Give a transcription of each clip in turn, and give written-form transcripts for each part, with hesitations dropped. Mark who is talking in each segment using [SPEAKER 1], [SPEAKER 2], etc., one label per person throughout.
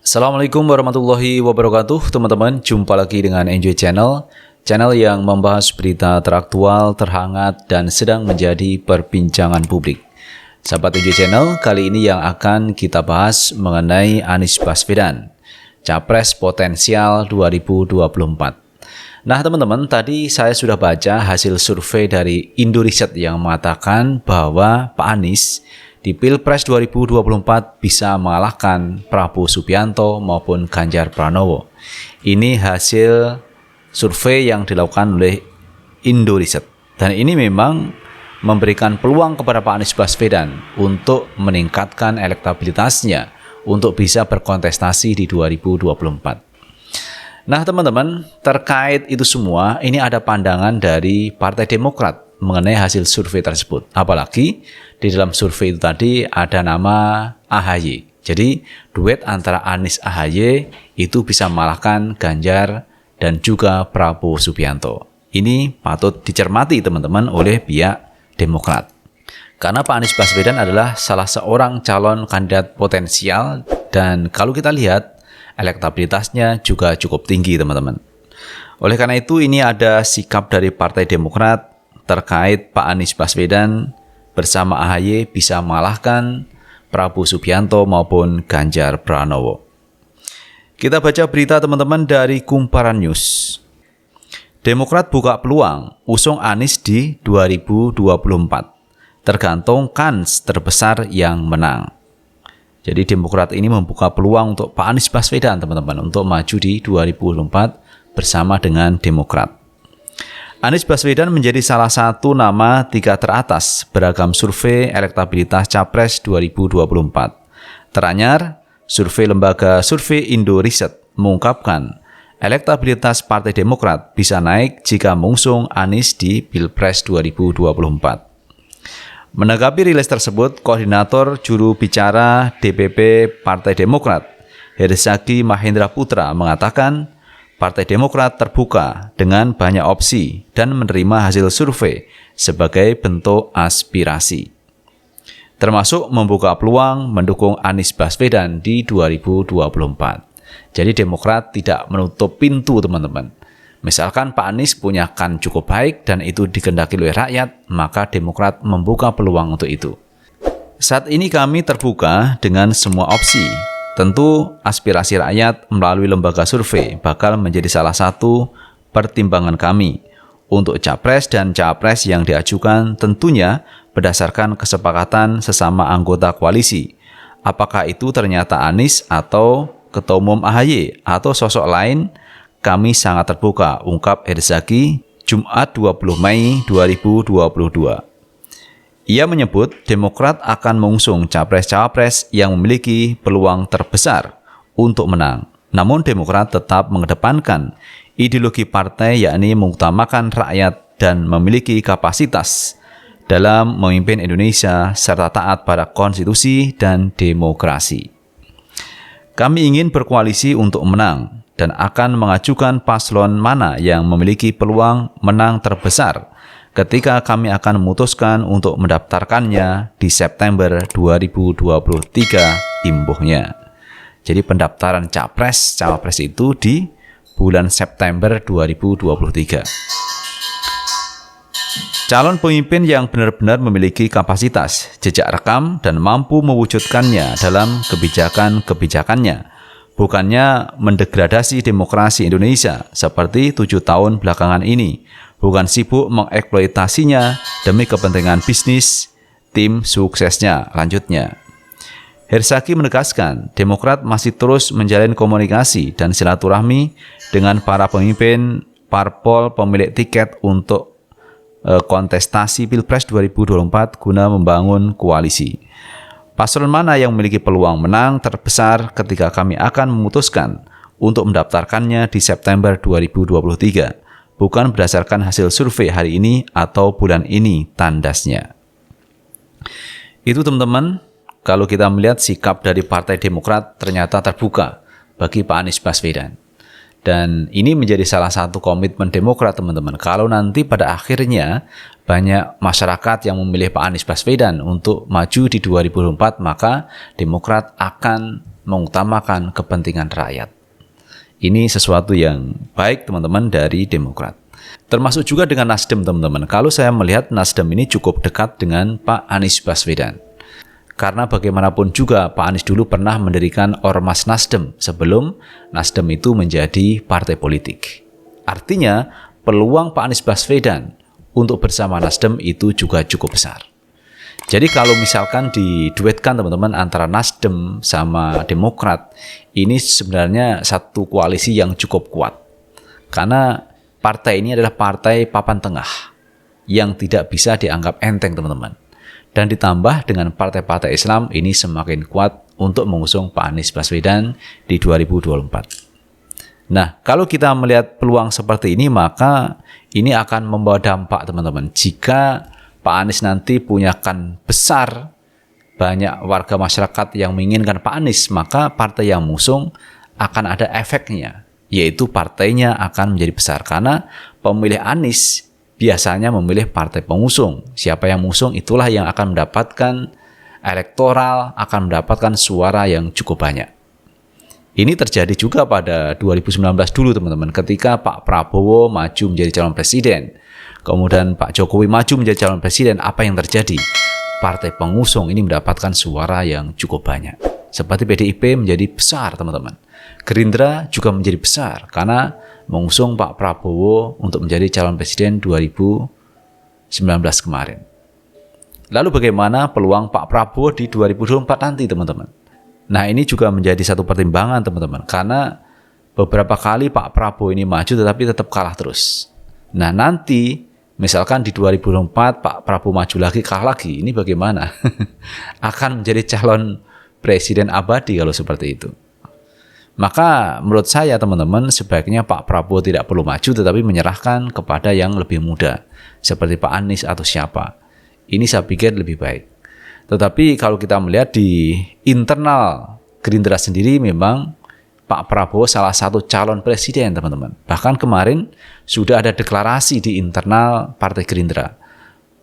[SPEAKER 1] Assalamualaikum warahmatullahi wabarakatuh teman-teman. Jumpa lagi dengan Enjoy Channel, channel yang membahas berita teraktual, terhangat, dan sedang menjadi perbincangan publik. Sahabat Enjoy Channel, kali ini yang akan kita bahas mengenai Anies Baswedan, Capres potensial 2024. Nah teman-teman, tadi saya sudah baca hasil survei dari Indoriset yang mengatakan bahwa Pak Anies di Pilpres 2024 bisa mengalahkan Prabowo Subianto maupun Ganjar Pranowo. Ini hasil survei yang dilakukan oleh Indoriset. Dan ini memang memberikan peluang kepada Pak Anies Baswedan untuk meningkatkan elektabilitasnya untuk bisa berkontestasi di 2024. Nah teman-teman, terkait itu semua, ini ada pandangan dari Partai Demokrat mengenai hasil survei tersebut. Apalagi di dalam survei itu tadi ada nama AHY. Jadi duet antara Anies AHY itu bisa mengalahkan Ganjar dan juga Prabowo Subianto. Ini patut dicermati teman-teman oleh pihak Demokrat. Karena Pak Anies Baswedan adalah salah seorang calon kandidat potensial dan kalau kita lihat elektabilitasnya juga cukup tinggi teman-teman. Oleh karena itu ini ada sikap dari Partai Demokrat terkait Pak Anies Baswedan bersama AHY bisa mengalahkan Prabowo Subianto maupun Ganjar Pranowo. Kita baca berita teman-teman dari Kumparan News. Demokrat buka peluang usung Anies di 2024. Tergantung kans terbesar yang menang. Jadi Demokrat ini membuka peluang untuk Pak Anies Baswedan teman-teman untuk maju di 2024 bersama dengan Demokrat. Anies Baswedan menjadi salah satu nama 3 teratas beragam survei elektabilitas Capres 2024. Teranyar, survei lembaga survei Indoriset mengungkapkan elektabilitas Partai Demokrat bisa naik jika mengusung Anies di Pilpres 2024. Menanggapi rilis tersebut, Koordinator Juru Bicara DPP Partai Demokrat, Herzaki Mahendra Putra mengatakan Partai Demokrat terbuka dengan banyak opsi dan menerima hasil survei sebagai bentuk aspirasi. Termasuk membuka peluang mendukung Anies Baswedan di 2024. Jadi Demokrat tidak menutup pintu teman-teman. Misalkan Pak Anies punya kan cukup baik dan itu dikehendaki oleh rakyat, maka Demokrat membuka peluang untuk itu. Saat ini kami terbuka dengan semua opsi. Tentu aspirasi rakyat melalui lembaga survei bakal menjadi salah satu pertimbangan kami. Untuk capres dan cawapres yang diajukan tentunya berdasarkan kesepakatan sesama anggota koalisi. Apakah itu ternyata Anies atau Ketua Umum AHY atau sosok lain, kami sangat terbuka, ungkap Herzaki Jumat 20 Mei 2022. Ia menyebut Demokrat akan mengusung capres-cawapres yang memiliki peluang terbesar untuk menang. Namun Demokrat tetap mengedepankan ideologi partai yakni mengutamakan rakyat dan memiliki kapasitas dalam memimpin Indonesia serta taat pada konstitusi dan demokrasi. Kami ingin berkoalisi untuk menang dan akan mengajukan paslon mana yang memiliki peluang menang terbesar ketika kami akan memutuskan untuk mendaftarkannya di September 2023 imbuhnya. Jadi pendaftaran capres-cawapres itu di bulan September 2023. Calon pemimpin yang benar-benar memiliki kapasitas, jejak rekam, dan mampu mewujudkannya dalam kebijakan-kebijakannya. Bukannya mendegradasi demokrasi Indonesia seperti 7 tahun belakangan ini. Bukan sibuk mengeksploitasinya demi kepentingan bisnis tim suksesnya. Lanjutnya, Herzaki menegaskan Demokrat masih terus menjalin komunikasi dan silaturahmi dengan para pemimpin parpol pemilik tiket untuk kontestasi Pilpres 2024 guna membangun koalisi. Paslon mana yang memiliki peluang menang terbesar ketika kami akan memutuskan untuk mendaftarkannya di September 2023, bukan berdasarkan hasil survei hari ini atau bulan ini, tandasnya. Itu teman-teman, kalau kita melihat sikap dari Partai Demokrat ternyata terbuka bagi Pak Anies Baswedan. Dan ini menjadi salah satu komitmen Demokrat teman-teman. Kalau nanti pada akhirnya banyak masyarakat yang memilih Pak Anies Baswedan untuk maju di 2024, maka Demokrat akan mengutamakan kepentingan rakyat. Ini sesuatu yang baik teman-teman dari Demokrat. Termasuk juga dengan Nasdem teman-teman. Kalau saya melihat Nasdem ini cukup dekat dengan Pak Anies Baswedan. Karena bagaimanapun juga Pak Anies dulu pernah mendirikan Ormas Nasdem sebelum Nasdem itu menjadi partai politik. Artinya peluang Pak Anies Baswedan untuk bersama Nasdem itu juga cukup besar. Jadi kalau misalkan diduetkan teman-teman antara Nasdem sama Demokrat, ini sebenarnya satu koalisi yang cukup kuat. Karena partai ini adalah partai papan tengah yang tidak bisa dianggap enteng teman-teman. Dan ditambah dengan partai-partai Islam ini semakin kuat untuk mengusung Pak Anies Baswedan di 2024. Nah, kalau kita melihat peluang seperti ini, maka ini akan membawa dampak teman-teman. Jika Pak Anies nanti punyakan besar, banyak warga masyarakat yang menginginkan Pak Anies, maka partai yang mengusung akan ada efeknya, yaitu partainya akan menjadi besar. Karena pemilih Anies biasanya memilih partai pengusung. Siapa yang mengusung itulah yang akan mendapatkan elektoral, akan mendapatkan suara yang cukup banyak. Ini terjadi juga pada 2019 dulu teman-teman, ketika Pak Prabowo maju menjadi calon presiden. Kemudian Pak Jokowi maju menjadi calon presiden, apa yang terjadi? Partai pengusung ini mendapatkan suara yang cukup banyak. Seperti PDIP menjadi besar teman-teman. Gerindra juga menjadi besar karena mengusung Pak Prabowo untuk menjadi calon presiden 2019 kemarin. Lalu bagaimana peluang Pak Prabowo di 2024 nanti teman-teman? Nah ini juga menjadi satu pertimbangan teman-teman. Karena beberapa kali Pak Prabowo ini maju tetapi tetap kalah terus. Nah nanti misalkan di 2024 Pak Prabowo maju lagi, kalah lagi, ini bagaimana? Akan menjadi calon presiden abadi kalau seperti itu. Maka menurut saya teman-teman, sebaiknya Pak Prabowo tidak perlu maju tetapi menyerahkan kepada yang lebih muda, seperti Pak Anies atau siapa. Ini saya pikir lebih baik. Tetapi kalau kita melihat di internal Gerindra sendiri, memang Pak Prabowo salah satu calon presiden teman-teman. Bahkan kemarin sudah ada deklarasi di internal Partai Gerindra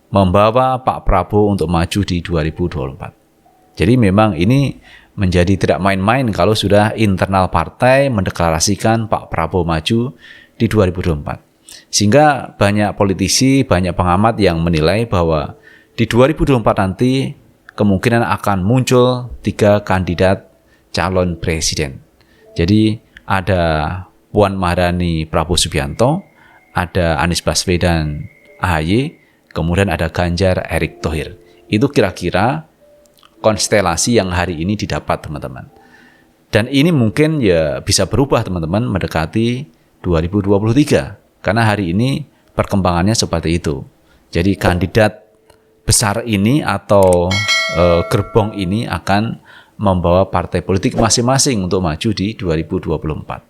[SPEAKER 1] membawa Pak Prabowo untuk maju di 2024. Jadi memang ini menjadi tidak main-main kalau sudah internal partai mendeklarasikan Pak Prabowo maju di 2024. Sehingga banyak politisi, banyak pengamat yang menilai bahwa di 2024 nanti kemungkinan akan muncul 3 kandidat calon presiden. Jadi ada Puan Maharani Prabowo Subianto, ada Anies Baswedan AHY, kemudian ada Ganjar Erick Thohir. Itu kira-kira konstelasi yang hari ini didapat teman-teman. Dan ini mungkin ya bisa berubah teman-teman mendekati 2023. Karena hari ini perkembangannya seperti itu. Jadi kandidat besar ini atau gerbong ini akan membawa partai politik masing-masing untuk maju di 2024.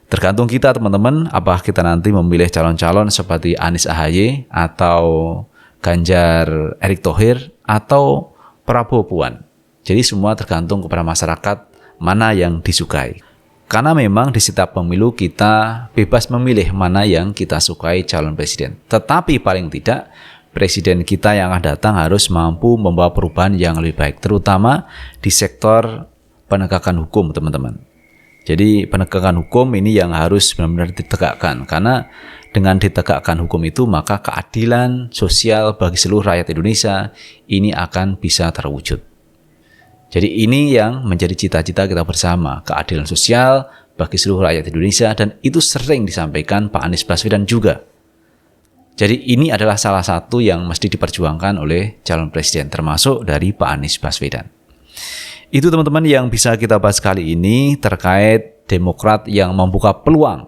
[SPEAKER 1] Tergantung kita teman-teman, apakah kita nanti memilih calon-calon seperti Anies AHY atau Ganjar Erick Thohir atau Prabowo Puan. Jadi semua tergantung kepada masyarakat mana yang disukai. Karena memang di setiap pemilu kita bebas memilih mana yang kita sukai calon presiden. Tetapi paling tidak presiden kita yang akan datang harus mampu membawa perubahan yang lebih baik, terutama di sektor penegakan hukum, teman-teman. Jadi penegakan hukum ini yang harus benar-benar ditegakkan, karena dengan ditegakkan hukum itu maka keadilan sosial bagi seluruh rakyat Indonesia ini akan bisa terwujud. Jadi ini yang menjadi cita-cita kita bersama, keadilan sosial bagi seluruh rakyat Indonesia, dan itu sering disampaikan Pak Anies Baswedan juga. Jadi ini adalah salah satu yang mesti diperjuangkan oleh calon presiden, termasuk dari Pak Anies Baswedan. Itu teman-teman yang bisa kita bahas kali ini terkait Demokrat yang membuka peluang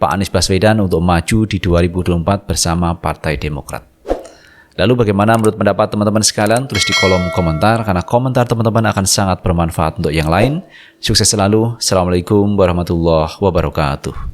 [SPEAKER 1] Pak Anies Baswedan untuk maju di 2024 bersama Partai Demokrat. Lalu bagaimana menurut pendapat teman-teman sekalian? Tulis di kolom komentar, karena komentar teman-teman akan sangat bermanfaat untuk yang lain. Sukses selalu. Assalamualaikum warahmatullahi wabarakatuh.